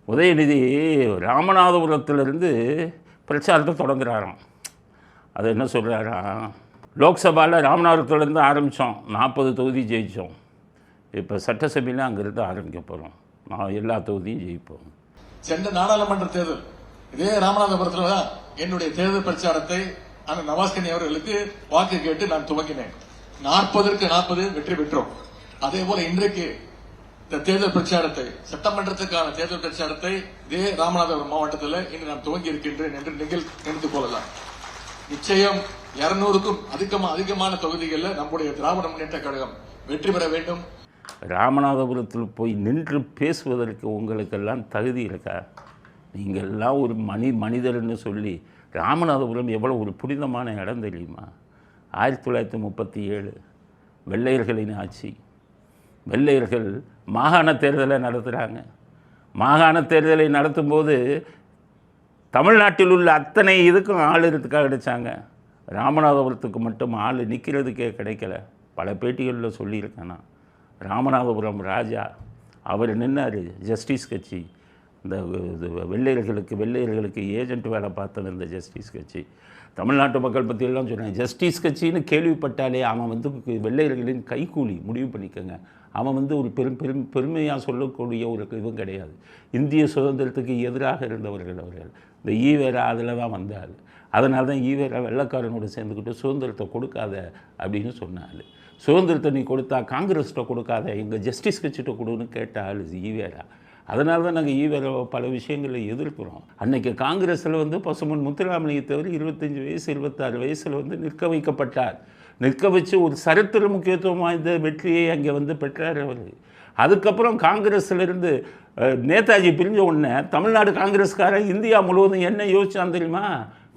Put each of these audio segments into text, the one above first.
உதயநிதி ராமநாதபுரத்திலிருந்து பிரச்சாரத்தை தொடங்குறாராம். அது என்ன சொல்கிறாராம், லோக்சபாவில் ராமநாதபுரத்துலேருந்து ஆரம்பித்தோம், 40 தொகுதி ஜெயித்தோம். இப்போ சட்டசபையில் அங்கேருந்து ஆரம்பிக்க போகிறோம், நான் எல்லா தொகுதியும் ஜெயிப்போம். சென்ற நாடாளுமன்ற தேர்தல் இதே ராமநாதபுரத்தில் தான் என்னுடைய தேர்தல் பிரச்சாரத்தை அந்த நவாஸ்கனி அவர்களுக்கு வாக்கு கேட்டு நான் துவங்கினேன். 40க்கு 40 வெற்றி பெற்றோம். அதே போல இன்றைக்கு இந்த தேர்தல் பிரச்சாரத்தை, சட்டமன்றத்துக்கான தேர்தல் பிரச்சாரத்தை இதே ராமநாதபுரம் மாவட்டத்தில் இன்று நான் துவங்கி இருக்கின்றேன் என்று நீங்கள் நினைத்து கொள்ளலாம். நிச்சயம் 200க்கும் அதிகமான தொகுதிகளில் நம்முடைய திராவிட முன்னேற்ற கழகம் வெற்றி பெற வேண்டும். ராமநாதபுரத்தில் போய் நின்று பேசுவதற்கு உங்களுக்கெல்லாம் தகுதி இருக்கா? நீங்கள் எல்லாம் ஒரு மனிதர்னு சொல்லி, ராமநாதபுரம் எவ்வளோ ஒரு புனிதமான இடம் தெரியுமா? 1937 வெள்ளையர்களின் ஆட்சி. வெள்ளையர்கள் மாகாண தேர்தலை நடத்துகிறாங்க. மாகாண தேர்தலை நடத்தும்போது தமிழ்நாட்டில் உள்ள அத்தனை இதுக்கும் ஆள் இருக்கிறதுக்காக கிடைச்சாங்க. ராமநாதபுரத்துக்கு மட்டும் ஆள் நிற்கிறதுக்கே கிடைக்கல. பல பேட்டிகளில் சொல்லியிருக்கேன் நான். ராமநாதபுரம் ராஜா அவர் நின்னார், ஜஸ்டிஸ் கட்சி, இந்த வெள்ளையர்களுக்கு ஏஜென்ட் வேலை பார்த்தது இந்த ஜஸ்டிஸ் கட்சி. தமிழ்நாட்டு மக்கள் பற்றியெல்லாம் சொன்னாங்க. ஜஸ்டிஸ் கட்சின்னு கேள்விப்பட்டாலே அவன் வந்து வெள்ளையர்களின் கைக்கூலி முடிவு பண்ணிக்கோங்க. அவன் வந்து ஒரு பெருமையாக சொல்லக்கூடிய ஒரு இதுவும் கிடையாது. இந்திய சுதந்திரத்துக்கு எதிராக இருந்தவர்கள் அவர்கள். இந்த ஈவேரா அதில் தான் வந்தார். அதனால தான் ஈவேரா வெள்ளைக்காரனோடு சேர்ந்துக்கிட்டு சுதந்திரத்தை கொடுக்காத அப்படின்னு சொன்னார். சுதந்திரத்தை நீ கொடுத்தா காங்கிரஸ்கிட்ட கொடுக்காத, எங்கள் ஜஸ்டிஸ் கட்சிகிட்ட கொடுன்னு கேட்டால் ஈவேரா. அதனால தான் நாங்கள் ஈவேராவை பல விஷயங்களில் எதிர்க்கிறோம். அன்றைக்கி காங்கிரஸில் வந்து பசுமன் முத்துராமலிங்க தவிர 25 வயசு 26 வயசில் வந்து நிற்க வைக்கப்பட்டார். நிற்க வச்சு ஒரு சரித்திர முக்கியத்துவம் வாய்ந்த வெற்றியை அங்கே வந்து பெற்றார் அவர். அதுக்கப்புறம் காங்கிரஸிலிருந்து நேதாஜி பிரிஞ்ச உடனே தமிழ்நாடு காங்கிரஸ்காரன் இந்தியா முழுவதும் என்ன யோசிச்சான் தெரியுமா?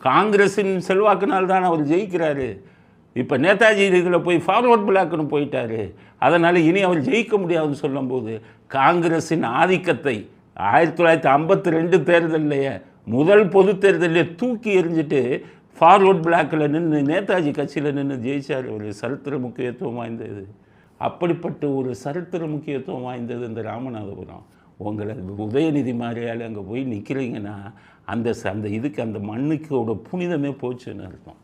காங்கிரஸின் செல்வாக்குனால் தான் அவர் ஜெயிக்கிறாரு. இப்போ நேதாஜி இதில் போய் ஃபார்வர்ட் பிளாக்னு போயிட்டார். அதனால் இனி அவர் ஜெயிக்க முடியாதுன்னு சொல்லும்போது காங்கிரஸின் ஆதிக்கத்தை 1952 தேர்தலையே, முதல் பொது தேர்தலிலே தூக்கி எறிஞ்சிட்டு ஃபார்வர்ட் பிளாக்கில் நின்று நேதாஜி கட்சியில் நின்று ஜெயிச்சார். ஒரு சரித்திர முக்கியத்துவம் வாய்ந்தது. அப்படிப்பட்ட ஒரு சரித்திர முக்கியத்துவம் வாய்ந்தது இந்த ராமநாதபுரம். உங்களை உதயநிதி மாதிரியால் அங்கே போய் நிற்கிறீங்கன்னா அந்த இதுக்கு அந்த மண்ணுக்கோட புனிதமே போச்சுன்னு அர்த்தம்.